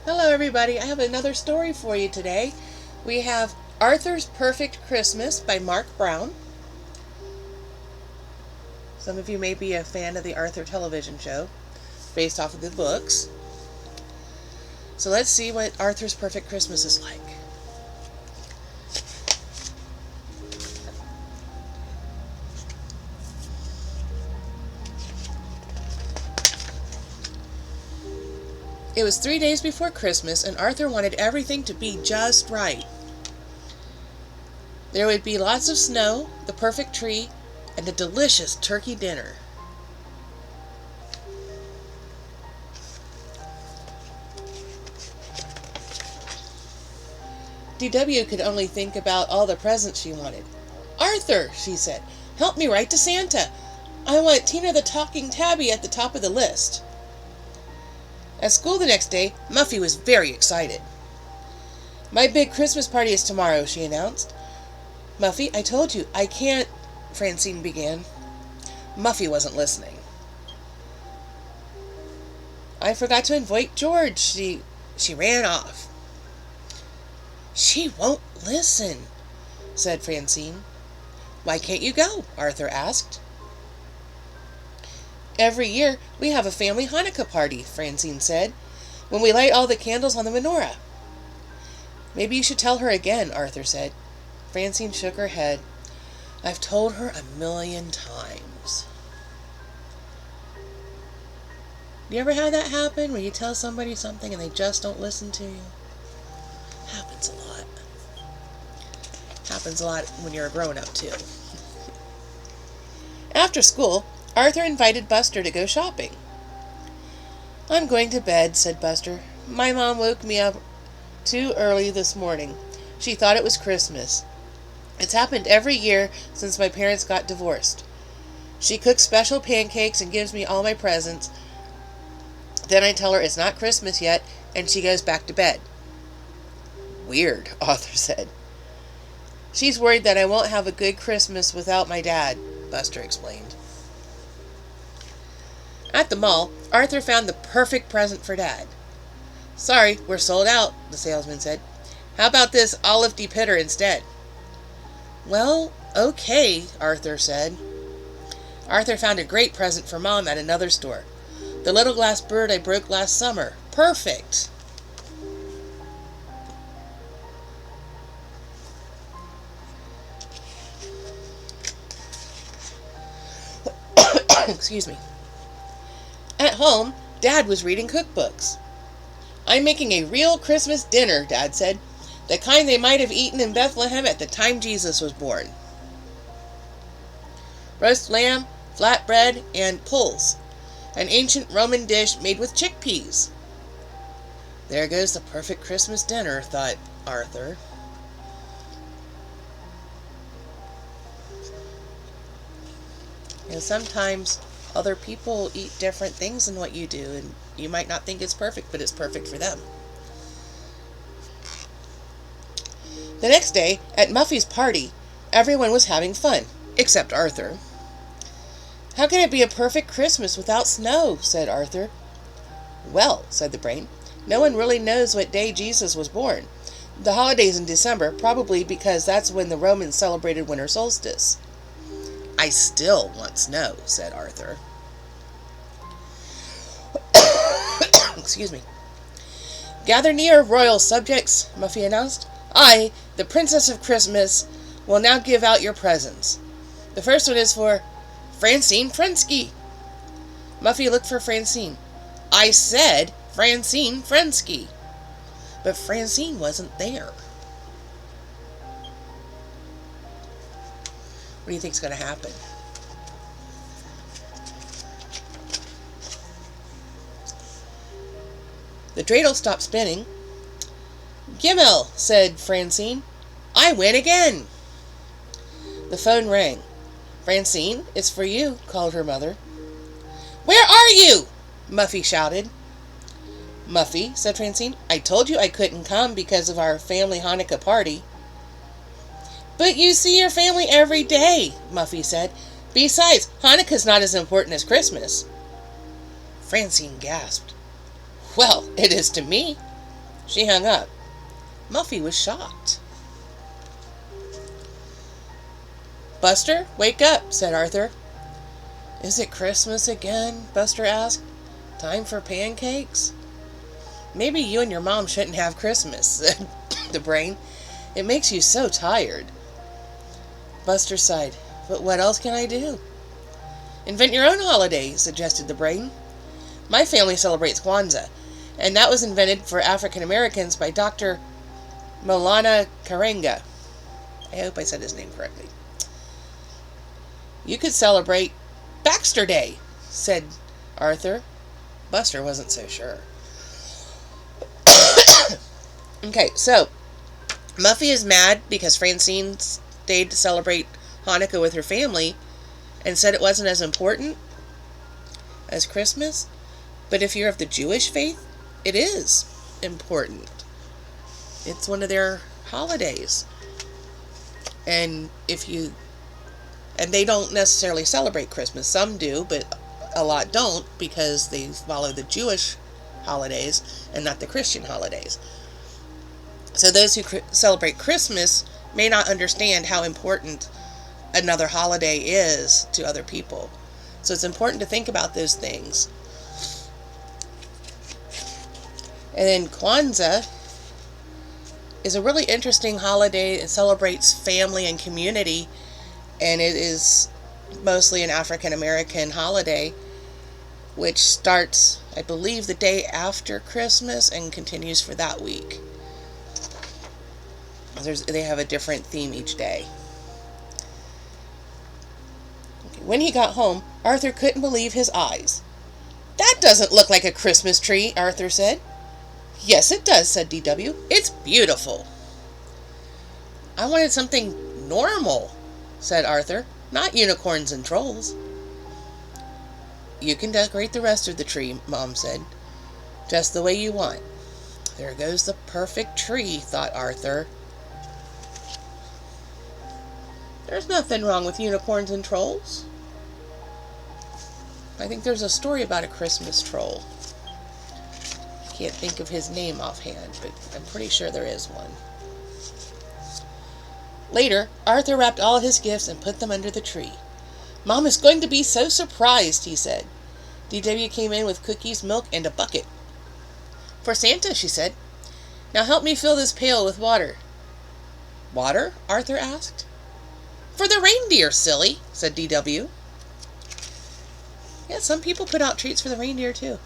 Hello everybody, I have another story for you today. We have Arthur's Perfect Christmas by Marc Brown. Some of you may be a fan of the Arthur television show, based off of the books. So let's see what Arthur's Perfect Christmas is like. It was 3 days before Christmas, and Arthur wanted everything to be just right. There would be lots of snow, the perfect tree, and a delicious turkey dinner. DW could only think about all the presents she wanted. "Arthur," she said, "help me write to Santa. I want Tina the Talking Tabby at the top of the list." At school the next day, Muffy was very excited. "My big Christmas party is tomorrow," she announced. "Muffy, I told you, I can't," Francine began. Muffy wasn't listening. "I forgot to invite George," she ran off. "She won't listen," said Francine. "Why can't you go?" Arthur asked. "Every year we have a family Hanukkah party," Francine said, "when we light all the candles on the menorah." "Maybe you should tell her again," Arthur said. Francine shook her head. "I've told her 1,000,000 times. Do you ever have that happen, where you tell somebody something and they just don't listen to you? Happens a lot. Happens a lot when you're a grown-up, too. After school, Arthur invited Buster to go shopping. "I'm going to bed," said Buster. "My mom woke me up too early this morning. She thought it was Christmas. It's happened every year since my parents got divorced. She cooks special pancakes and gives me all my presents. Then I tell her it's not Christmas yet, and she goes back to bed." "Weird," Arthur said. "She's worried that I won't have a good Christmas without my dad," Buster explained. At the mall, Arthur found the perfect present for Dad. "Sorry, we're sold out," the salesman said. "How about this olive de-pitter instead?" "Well, okay," Arthur said. Arthur found a great present for Mom at another store. "The little glass bird I broke last summer. Perfect!" Excuse me. At home, Dad was reading cookbooks. "I'm making a real Christmas dinner," Dad said. "The kind they might have eaten in Bethlehem at the time Jesus was born. Roast lamb, flatbread, and pulse. An ancient Roman dish made with chickpeas." There goes the perfect Christmas dinner, thought Arthur. And sometimes other people eat different things than what you do, and you might not think it's perfect, but it's perfect for them. The next day, at Muffy's party, everyone was having fun, except Arthur. "How can it be a perfect Christmas without snow?" said Arthur. "Well," said the brain, "no one really knows what day Jesus was born. The holiday's in December, probably because that's when the Romans celebrated winter solstice." "I still want snow," said Arthur. Excuse me. "Gather near, royal subjects," Muffy announced. "I, the Princess of Christmas, will now give out your presents. The first one is for Francine Frensky." Muffy looked for Francine. "I said Francine Frensky." But Francine wasn't there. What do you think's going to happen? The dreidel stopped spinning. "Gimmel," said Francine. "I win again." The phone rang. "Francine, it's for you," called her mother. "Where are you?" Muffy shouted. "Muffy," said Francine, "I told you I couldn't come because of our family Hanukkah party." "But you see your family every day," Muffy said. "Besides, Hanukkah's not as important as Christmas." Francine gasped. "Well, it is to me." She hung up. Muffy was shocked. "Buster, wake up," said Arthur. "Is it Christmas again?" Buster asked. "Time for pancakes?" "Maybe you and your mom shouldn't have Christmas," said the brain. "It makes you so tired." Buster sighed. "But what else can I do?" "Invent your own holiday," suggested the brain. "My family celebrates Kwanzaa, and that was invented for African Americans by Dr. Maulana Karenga. I hope I said his name correctly. "You could celebrate Baxter Day," said Arthur. Buster wasn't so sure. Okay, so Muffy is mad because Francine stayed to celebrate Hanukkah with her family and said it wasn't as important as Christmas. But if you're of the Jewish faith, it is important. It's one of their holidays. And they don't necessarily celebrate Christmas. Some do, but a lot don't because they follow the Jewish holidays and not the Christian holidays. So those who celebrate Christmas may not understand how important another holiday is to other people. So it's important to think about those things. And then Kwanzaa is a really interesting holiday. It celebrates family and community, and it is mostly an African American holiday, which starts, I believe, the day after Christmas and continues for that week. They have a different theme each day. When he got home, Arthur couldn't believe his eyes. "That doesn't look like a Christmas tree," Arthur said. "Yes, it does," said DW. "It's beautiful." "I wanted something normal," said Arthur, "not unicorns and trolls." "You can decorate the rest of the tree," Mom said, "just the way you want." There goes the perfect tree, thought Arthur. There's nothing wrong with unicorns and trolls. I think there's a story about a Christmas troll. Can't think of his name offhand, but I'm pretty sure there is one. Later, Arthur wrapped all his gifts and put them under the tree. "Mom is going to be so surprised," he said. DW came in with cookies, milk, and a bucket. "For Santa," she said. "Now help me fill this pail with water." "Water?" Arthur asked. "For the reindeer, silly," said DW. Yeah, some people put out treats for the reindeer too.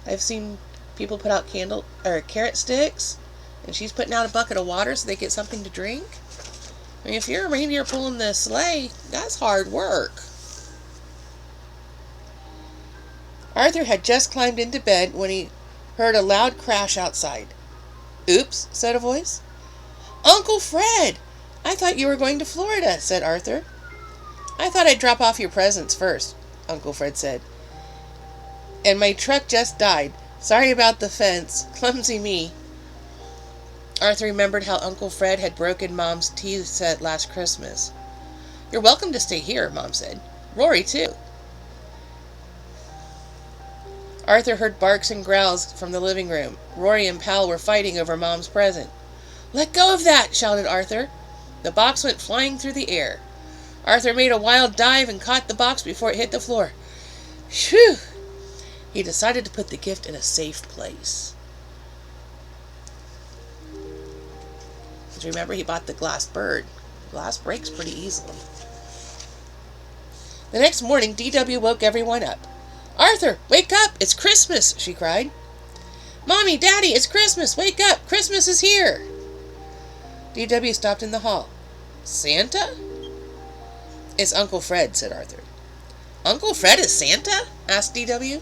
I've seen people put out carrot sticks, and she's putting out a bucket of water so they get something to drink. I mean, if you're a reindeer pulling the sleigh, that's hard work. Arthur had just climbed into bed when he heard a loud crash outside. "Oops," said a voice. "Uncle Fred! I thought you were going to Florida," said Arthur. "I thought I'd drop off your presents first," Uncle Fred said. "And my truck just died. Sorry about the fence. Clumsy me." Arthur remembered how Uncle Fred had broken Mom's tea set last Christmas. "You're welcome to stay here," Mom said. "Rory, too." Arthur heard barks and growls from the living room. Rory and Pal were fighting over Mom's present. "Let go of that!" shouted Arthur. The box went flying through the air. Arthur made a wild dive and caught the box before it hit the floor. Phew! He decided to put the gift in a safe place. Because remember, he bought the glass bird. Glass breaks pretty easily. The next morning, DW woke everyone up. "Arthur, wake up! It's Christmas!" she cried. "Mommy, Daddy, it's Christmas! Wake up! Christmas is here!" DW stopped in the hall. "Santa?" "It's Uncle Fred," said Arthur. "Uncle Fred is Santa?" asked DW.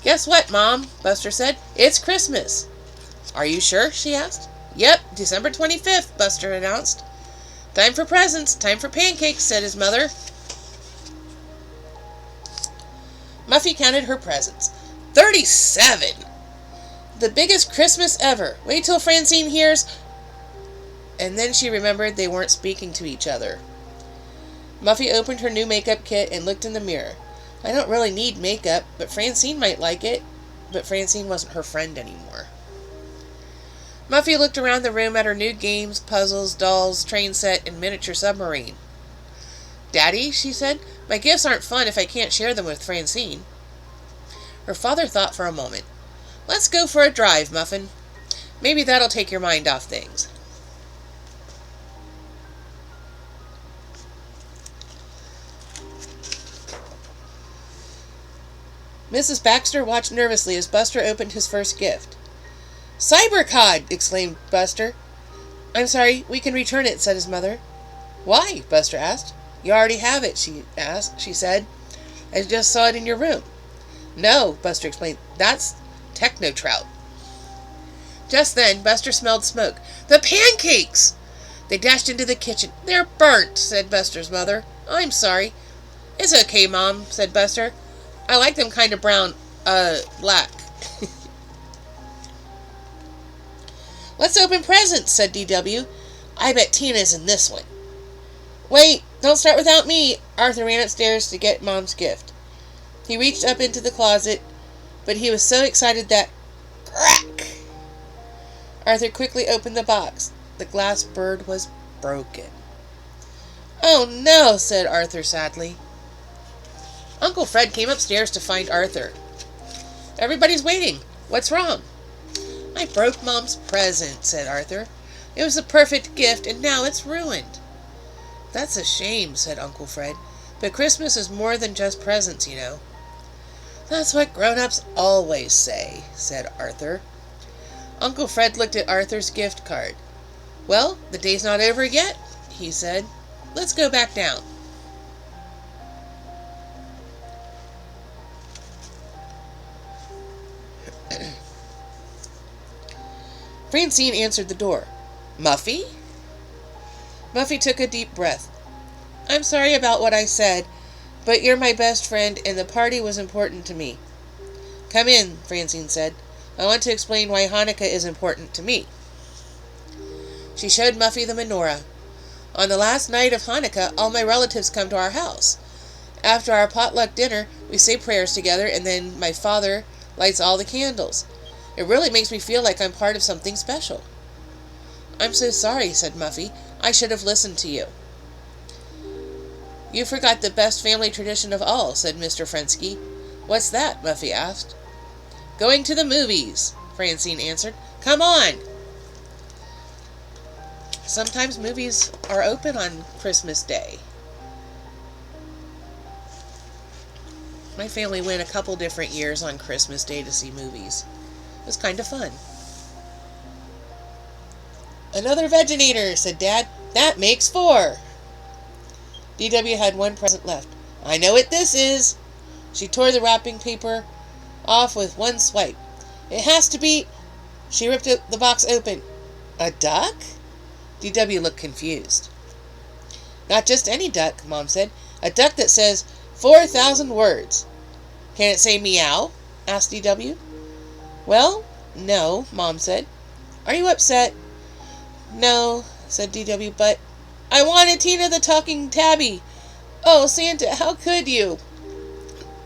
"Guess what, Mom?" Buster said. "It's Christmas." "Are you sure?" she asked. "Yep, December 25th, Buster announced. "Time for presents, time for pancakes," said his mother. Muffy counted her presents. 37! The biggest Christmas ever. Wait till Francine hears. And then she remembered they weren't speaking to each other. Muffy opened her new makeup kit and looked in the mirror. "I don't really need makeup, but Francine might like it." But Francine wasn't her friend anymore. Muffy looked around the room at her new games, puzzles, dolls, train set, and miniature submarine. "Daddy," she said, "my gifts aren't fun if I can't share them with Francine." Her father thought for a moment. "Let's go for a drive, Muffin. Maybe that'll take your mind off things." Mrs. Baxter watched nervously as Buster opened his first gift. "Cybercod!" exclaimed Buster. "I'm sorry, we can return it," said his mother. "Why?" Buster asked. "You already have it," she said. "I just saw it in your room." "No," Buster explained. "That's Techno Trout." Just then, Buster smelled smoke. "The pancakes!" They dashed into the kitchen. "They're burnt," said Buster's mother. "I'm sorry." "It's okay, Mom," said Buster. "I like them kind of brown, black." "Let's open presents," said DW. "I bet Tina's in this one." "Wait, don't start without me." Arthur ran upstairs to get Mom's gift. He reached up into the closet, but he was so excited that... Crack! Arthur quickly opened the box. The glass bird was broken. "Oh no," said Arthur sadly. Uncle Fred came upstairs to find Arthur. "Everybody's waiting. What's wrong?" "I broke Mom's present," said Arthur. "It was a perfect gift, and now it's ruined." "That's a shame," said Uncle Fred. "But Christmas is more than just presents, you know." "That's what grown-ups always say," said Arthur. Uncle Fred looked at Arthur's gift card. "Well, the day's not over yet," he said. "Let's go back down." Francine answered the door. "Muffy?" Muffy took a deep breath. "I'm sorry about what I said, but you're my best friend, and the party was important to me." "Come in," Francine said. "I want to explain why Hanukkah is important to me." She showed Muffy the menorah. "On the last night of Hanukkah, all my relatives come to our house. After our potluck dinner, we say prayers together, and then my father lights all the candles. It really makes me feel like I'm part of something special." "I'm so sorry," said Muffy. "I should have listened to you." "You forgot the best family tradition of all," said Mr. Frensky. "What's that?" Muffy asked. "Going to the movies," Francine answered. "Come on." Sometimes movies are open on Christmas Day. My family went a couple different years on Christmas Day to see movies. It was kind of fun. "Another Veginator," said Dad. "That makes 4. DW had one present left. "I know what this is." She tore the wrapping paper off with one swipe. "It has to be..." She ripped the box open. "A duck?" DW looked confused. "Not just any duck," Mom said. "A duck that says 4,000 words." "Can it say meow?" asked DW. "Well, no," Mom said. "Are you upset?" "No," said DW, "but I wanted Tina the talking tabby. Oh, Santa, how could you?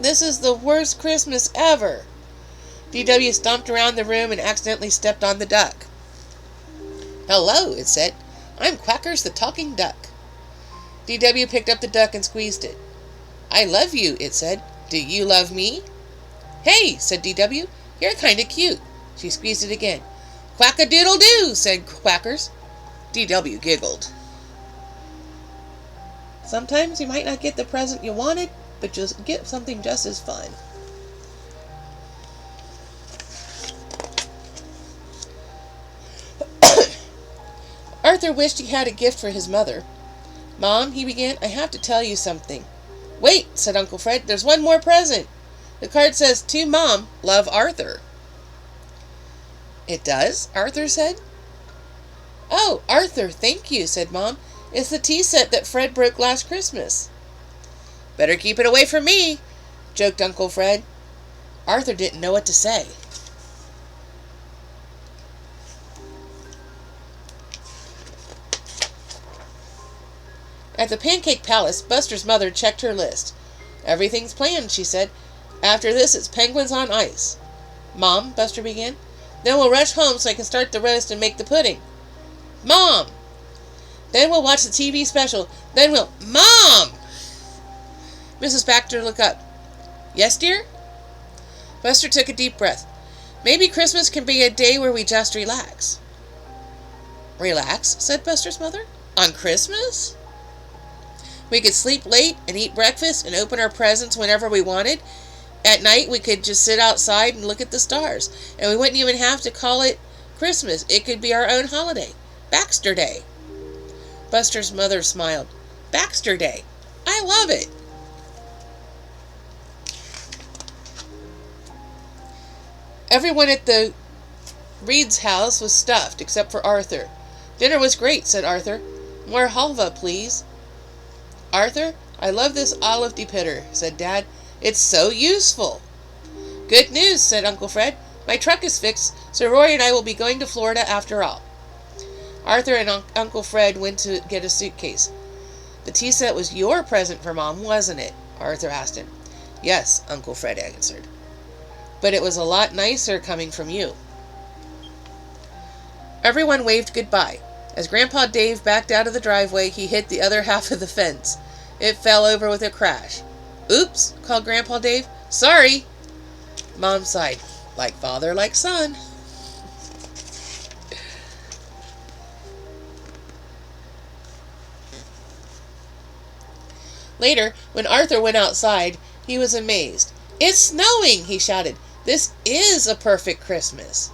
This is the worst Christmas ever." DW stomped around the room and accidentally stepped on the duck. "Hello," it said. "I'm Quackers the talking duck." DW picked up the duck and squeezed it. "I love you," it said. "Do you love me?" "Hey," said DW, "you're kind of cute." She squeezed it again. "Quack-a-doodle-doo," said Quackers. DW giggled. Sometimes you might not get the present you wanted, but just get something just as fun. Arthur wished he had a gift for his mother. "Mom," he began, "I have to tell you something." "Wait," said Uncle Fred, "there's one more present. The card says, 'To Mom, love Arthur.'" "It does?" Arthur said. "Oh, Arthur, thank you," said Mom. "It's the tea set that Fred broke last Christmas." "Better keep it away from me," joked Uncle Fred. Arthur didn't know what to say. At the Pancake Palace, Buster's mother checked her list. "Everything's planned," she said. "After this, it's penguins on ice." "Mom," Buster began. Then we'll rush home so I can start the roast and make the pudding. Mom! Then we'll watch the TV special. Then we'll... Mom! Mrs. Baxter looked up. Yes, dear? Buster took a deep breath. Maybe Christmas can be a day where we just relax. Relax, said Buster's mother. On Christmas? We could sleep late and eat breakfast and open our presents whenever we wanted. At night, we could just sit outside and look at the stars. And we wouldn't even have to call it Christmas. It could be our own holiday. Baxter Day. Buster's mother smiled. Baxter Day. I love it. Everyone at the Reed's house was stuffed, except for Arthur. Dinner was great, said Arthur. More halva, please. Arthur, I love this olive depitter, said Dad. It's so useful. Good news, said Uncle Fred. My truck is fixed, so Roy and I will be going to Florida after all. Arthur and Uncle Fred went to get a suitcase. The tea set was your present for Mom, wasn't it? Arthur asked him. Yes, Uncle Fred answered. But it was a lot nicer coming from you. Everyone waved goodbye. As Grandpa Dave backed out of the driveway, he hit the other half of the fence. It fell over with a crash. Oops, called Grandpa Dave. Sorry. Mom sighed. Like father, like son. Later, when Arthur went outside, he was amazed. It's snowing, he shouted. This is a perfect Christmas.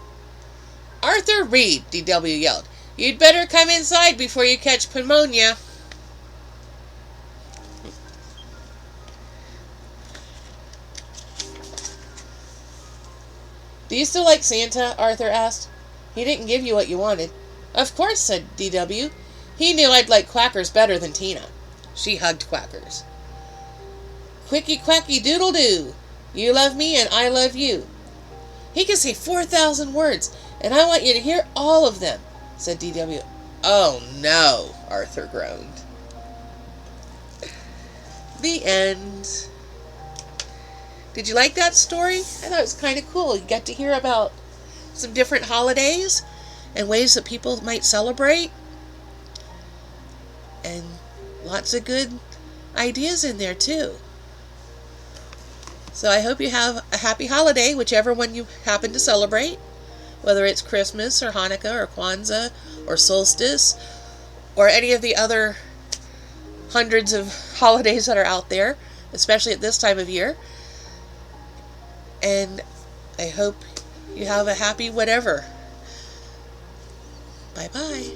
Arthur Reed, D.W. yelled. You'd better come inside before you catch pneumonia. Do you still like Santa? Arthur asked. He didn't give you what you wanted. Of course, said D.W. He knew I'd like quackers better than Tina. She hugged quackers. Quicky quacky doodle doo. You love me and I love you. He can say 4,000 words, and I want you to hear all of them, said D.W. Oh no, Arthur groaned. The end. Did you like that story? I thought it was kind of cool. You got to hear about some different holidays and ways that people might celebrate. And lots of good ideas in there too. So I hope you have a happy holiday, whichever one you happen to celebrate, whether it's Christmas or Hanukkah or Kwanzaa or Solstice or any of the other hundreds of holidays that are out there, especially at this time of year. And I hope you have a happy whatever. Bye-bye.